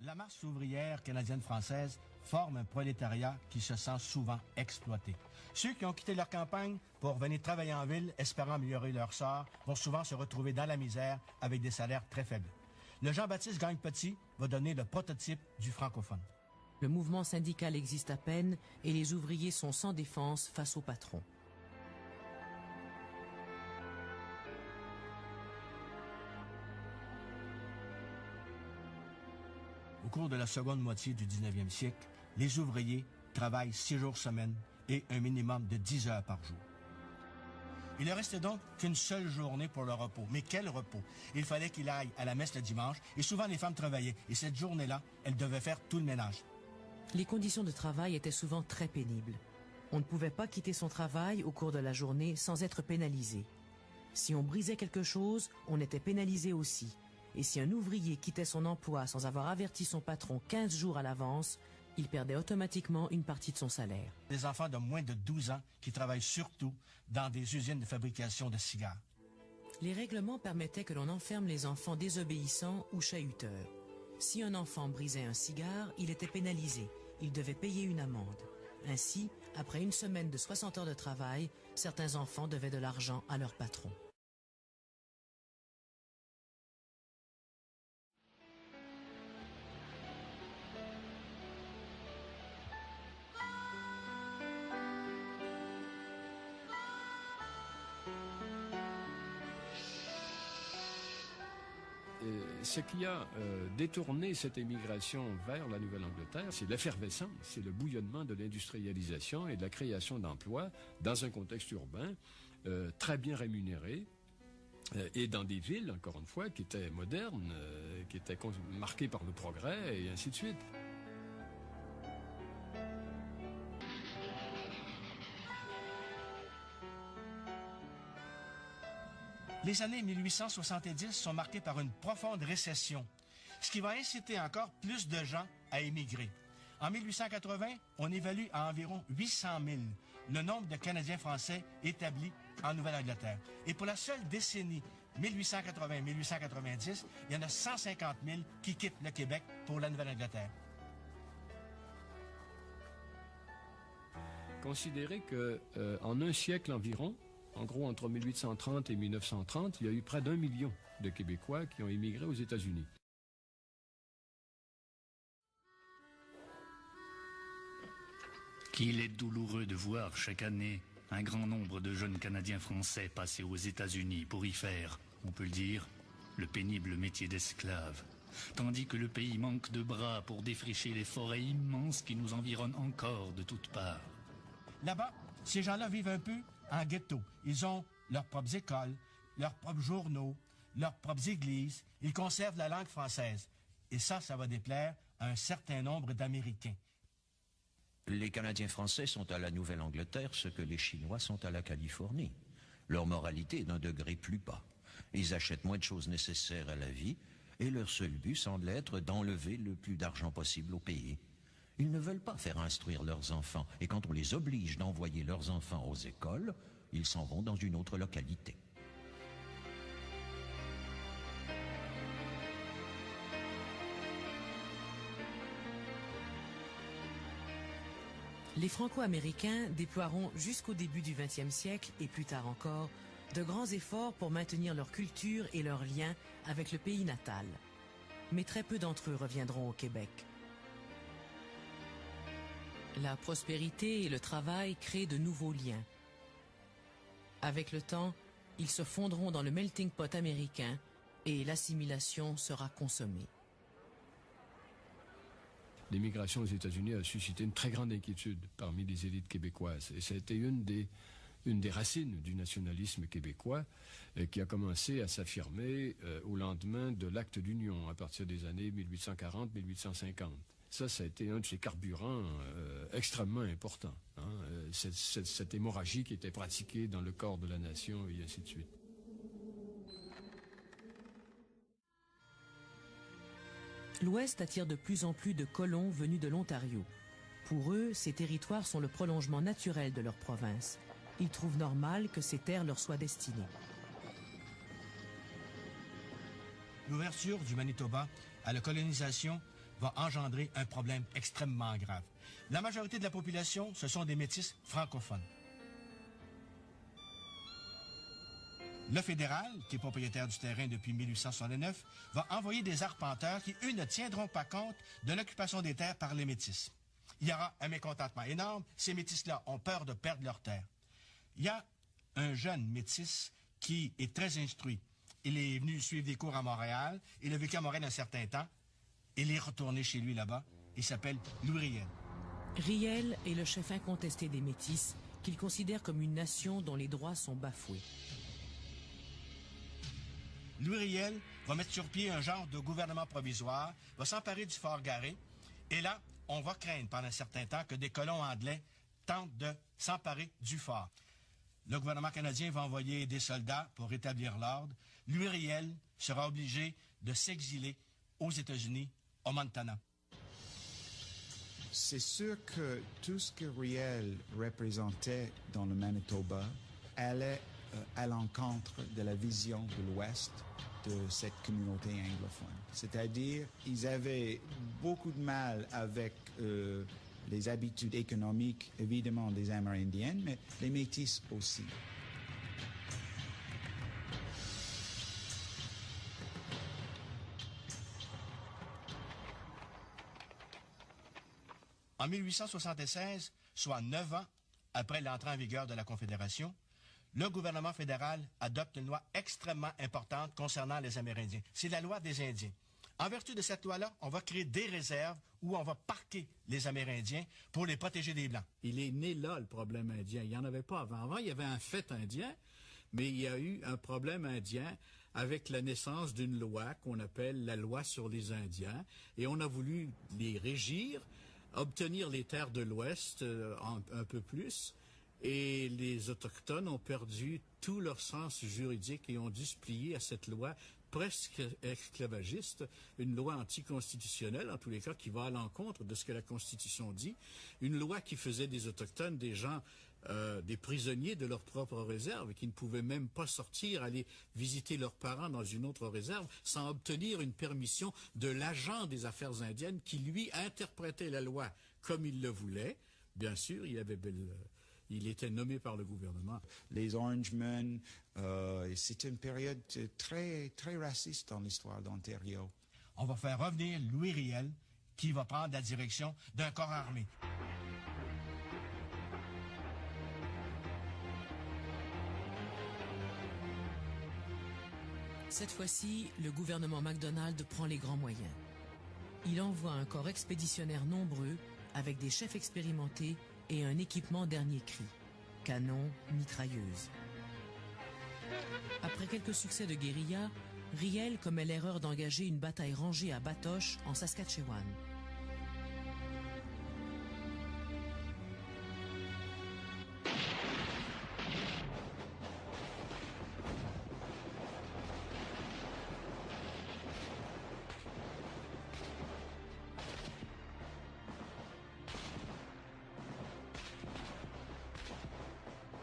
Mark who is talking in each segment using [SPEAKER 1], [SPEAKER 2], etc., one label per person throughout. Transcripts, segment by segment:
[SPEAKER 1] La masse ouvrière canadienne-française forme un prolétariat qui se sent souvent exploité. Ceux qui ont quitté leur campagne pour venir travailler en ville, espérant améliorer leur sort, vont souvent se retrouver dans la misère avec des salaires très faibles. Le Jean-Baptiste Gagné-Petit va donner le prototype du francophone.
[SPEAKER 2] Le mouvement syndical existe à peine et les ouvriers sont sans défense face au patron.
[SPEAKER 1] Au cours de la seconde moitié du 19e siècle, les ouvriers travaillent 6 jours semaine et un minimum de 10 heures par jour. Il ne restait donc qu'une seule journée pour le repos. Mais quel repos! Il fallait qu'il aille à la messe le dimanche et souvent les femmes travaillaient. Et cette journée-là, elles devaient faire tout le ménage.
[SPEAKER 2] Les conditions de travail étaient souvent très pénibles. On ne pouvait pas quitter son travail au cours de la journée sans être pénalisé. Si on brisait quelque chose, on était pénalisé aussi. Et si un ouvrier quittait son emploi sans avoir averti son patron 15 jours à l'avance, il perdait automatiquement une partie de son salaire.
[SPEAKER 1] Des enfants de moins de 12 ans qui travaillent surtout dans des usines de fabrication de cigares.
[SPEAKER 2] Les règlements permettaient que l'on enferme les enfants désobéissants ou chahuteurs. Si un enfant brisait un cigare, il était pénalisé. Il devait payer une amende. Ainsi, après une semaine de 60 heures de travail, certains enfants devaient de l'argent à leur patron.
[SPEAKER 3] Ce qui a détourné cette émigration vers la Nouvelle-Angleterre, c'est l'effervescence, c'est le bouillonnement de l'industrialisation et de la création d'emplois dans un contexte urbain très bien rémunéré et dans des villes, encore une fois, qui étaient modernes, qui étaient marquées par le progrès et ainsi de suite.
[SPEAKER 1] Les années 1870 sont marquées par une profonde récession, ce qui va inciter encore plus de gens à émigrer. En 1880, on évalue à environ 800 000 le nombre de Canadiens français établis en Nouvelle-Angleterre. Et pour la seule décennie 1880-1890, il y en a 150 000 qui quittent le Québec pour la Nouvelle-Angleterre.
[SPEAKER 3] Considérez que en un siècle environ, en gros, entre 1830 et 1930, il y a eu près d'1 million de Québécois qui ont émigré aux États-Unis.
[SPEAKER 4] Qu'il est douloureux de voir chaque année un grand nombre de jeunes Canadiens français passer aux États-Unis pour y faire, on peut le dire, le pénible métier d'esclave. Tandis que le pays manque de bras pour défricher les forêts immenses qui nous environnent encore de toutes parts.
[SPEAKER 1] Là-bas, ces gens-là vivent un peu en ghetto. Ils ont leurs propres écoles, leurs propres journaux, leurs propres églises. Ils conservent la langue française. Et ça va déplaire à un certain nombre d'Américains.
[SPEAKER 5] Les Canadiens français sont à la Nouvelle-Angleterre ce que les Chinois sont à la Californie. Leur moralité est d'un degré plus bas. Ils achètent moins de choses nécessaires à la vie et leur seul but semble être d'enlever le plus d'argent possible au pays. Ils ne veulent pas faire instruire leurs enfants et quand on les oblige d'envoyer leurs enfants aux écoles, ils s'en vont dans une autre localité.
[SPEAKER 2] Les Franco-Américains déploieront jusqu'au début du XXe siècle et plus tard encore de grands efforts pour maintenir leur culture et leurs liens avec le pays natal. Mais très peu d'entre eux reviendront au Québec. La prospérité et le travail créent de nouveaux liens. Avec le temps, ils se fondront dans le melting pot américain et l'assimilation sera consommée.
[SPEAKER 3] L'émigration aux États-Unis a suscité une très grande inquiétude parmi les élites québécoises. Et ça a été une des racines du nationalisme québécois qui a commencé à s'affirmer au lendemain de l'acte d'union, à partir des années 1840-1850. Ça a été un de ces carburants extrêmement importants. Cette hémorragie qui était pratiquée dans le corps de la nation et ainsi de suite.
[SPEAKER 2] L'Ouest attire de plus en plus de colons venus de l'Ontario. Pour eux, ces territoires sont le prolongement naturel de leur province. Ils trouvent normal que ces terres leur soient destinées.
[SPEAKER 1] L'ouverture du Manitoba à la colonisation va engendrer un problème extrêmement grave. La majorité de la population, ce sont des métis francophones. Le fédéral, qui est propriétaire du terrain depuis 1869, va envoyer des arpenteurs qui, eux, ne tiendront pas compte de l'occupation des terres par les métis. Il y aura un mécontentement énorme. Ces métis-là ont peur de perdre leurs terres. Il y a un jeune métis qui est très instruit. Il est venu suivre des cours à Montréal. Il a vécu à Montréal un certain temps. Il est retourné chez lui là-bas. Il s'appelle Louis Riel.
[SPEAKER 2] Riel est le chef incontesté des Métis, qu'il considère comme une nation dont les droits sont bafoués.
[SPEAKER 1] Louis Riel va mettre sur pied un genre de gouvernement provisoire, va s'emparer du fort Garé, et là, on va craindre pendant un certain temps que des colons anglais tentent de s'emparer du fort. Le gouvernement canadien va envoyer des soldats pour rétablir l'ordre. Louis Riel sera obligé de s'exiler aux États-Unis, au Montana.
[SPEAKER 6] C'est sûr que tout ce que Riel représentait dans le Manitoba allait à l'encontre de la vision de l'Ouest de cette communauté anglophone. C'est-à-dire, ils avaient beaucoup de mal avec les habitudes économiques, évidemment, des Amérindiens, mais les Métis aussi.
[SPEAKER 1] En 1876, soit 9 ans après l'entrée en vigueur de la Confédération, le gouvernement fédéral adopte une loi extrêmement importante concernant les Amérindiens. C'est la loi des Indiens. En vertu de cette loi-là, on va créer des réserves où on va parquer les Amérindiens pour les protéger des Blancs.
[SPEAKER 7] Il est né là, le problème indien. Il n'y en avait pas avant. Avant, il y avait un fait indien, mais il y a eu un problème indien avec la naissance d'une loi qu'on appelle la loi sur les Indiens. Et on a voulu les régir, obtenir les terres de l'Ouest un peu plus. Et les Autochtones ont perdu tout leur sens juridique et ont dû se plier à cette loi presque esclavagiste, une loi anticonstitutionnelle, en tous les cas, qui va à l'encontre de ce que la Constitution dit, une loi qui faisait des Autochtones des gens, des prisonniers de leur propre réserve, et qui ne pouvaient même pas sortir, aller visiter leurs parents dans une autre réserve, sans obtenir une permission de l'agent des affaires indiennes, qui, lui, interprétait la loi comme il le voulait. Bien sûr, il était nommé par le gouvernement.
[SPEAKER 6] Les Orangemen, c'était une période très, très raciste dans l'histoire d'Ontario.
[SPEAKER 1] On va faire revenir Louis Riel, qui va prendre la direction d'un corps armé.
[SPEAKER 2] Cette fois-ci, le gouvernement MacDonald prend les grands moyens. Il envoie un corps expéditionnaire nombreux, avec des chefs expérimentés et un équipement dernier cri, canons, mitrailleuses. Après quelques succès de guérilla, Riel commet l'erreur d'engager une bataille rangée à Batoche, en Saskatchewan.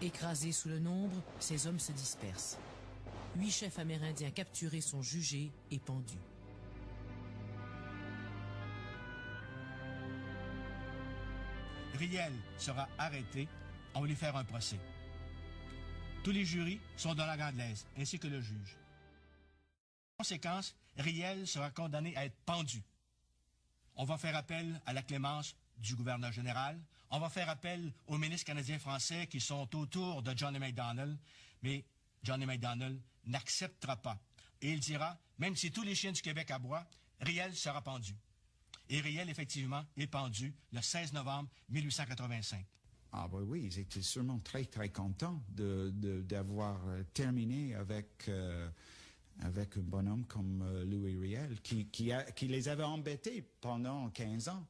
[SPEAKER 2] Écrasés sous le nombre, ces hommes se dispersent. 8 chefs amérindiens capturés sont jugés et pendus.
[SPEAKER 1] Riel sera arrêté. On va lui faire un procès. Tous les jurys sont dans la langue anglaise, ainsi que le juge. En conséquence, Riel sera condamné à être pendu. On va faire appel à la clémence du gouverneur général. On va faire appel aux ministres canadiens-français qui sont autour de Johnny MacDonald, mais Johnny MacDonald n'acceptera pas. Et il dira, même si tous les chiens du Québec aboient, Riel sera pendu. Et Riel, effectivement, est pendu le 16 novembre 1885.
[SPEAKER 6] Ah ben oui, ils étaient sûrement très, très contents d'avoir terminé avec un bonhomme comme Louis Riel, qui les avait embêtés pendant 15 ans.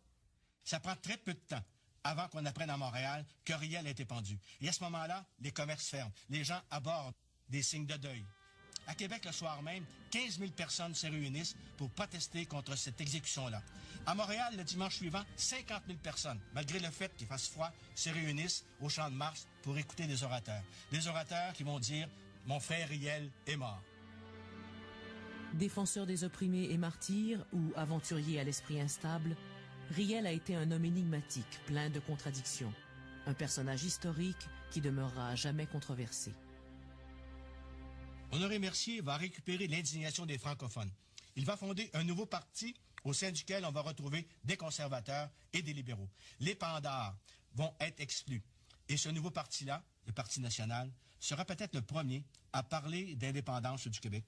[SPEAKER 1] Ça prend très peu de temps avant qu'on apprenne à Montréal que Riel a été pendu. Et à ce moment-là, les commerces ferment. Les gens abordent des signes de deuil. À Québec, le soir même, 15 000 personnes se réunissent pour protester contre cette exécution-là. À Montréal, le dimanche suivant, 50 000 personnes, malgré le fait qu'il fasse froid, se réunissent au Champ de Mars pour écouter des orateurs. Des orateurs qui vont dire « Mon frère Riel est mort ».
[SPEAKER 2] Défenseur des opprimés et martyr, ou aventurier à l'esprit instable, Riel a été un homme énigmatique, plein de contradictions. Un personnage historique qui demeurera à jamais controversé.
[SPEAKER 1] Honoré Mercier va récupérer l'indignation des francophones. Il va fonder un nouveau parti au sein duquel on va retrouver des conservateurs et des libéraux. Les pandards vont être exclus. Et ce nouveau parti-là, le Parti national, sera peut-être le premier à parler d'indépendance du Québec.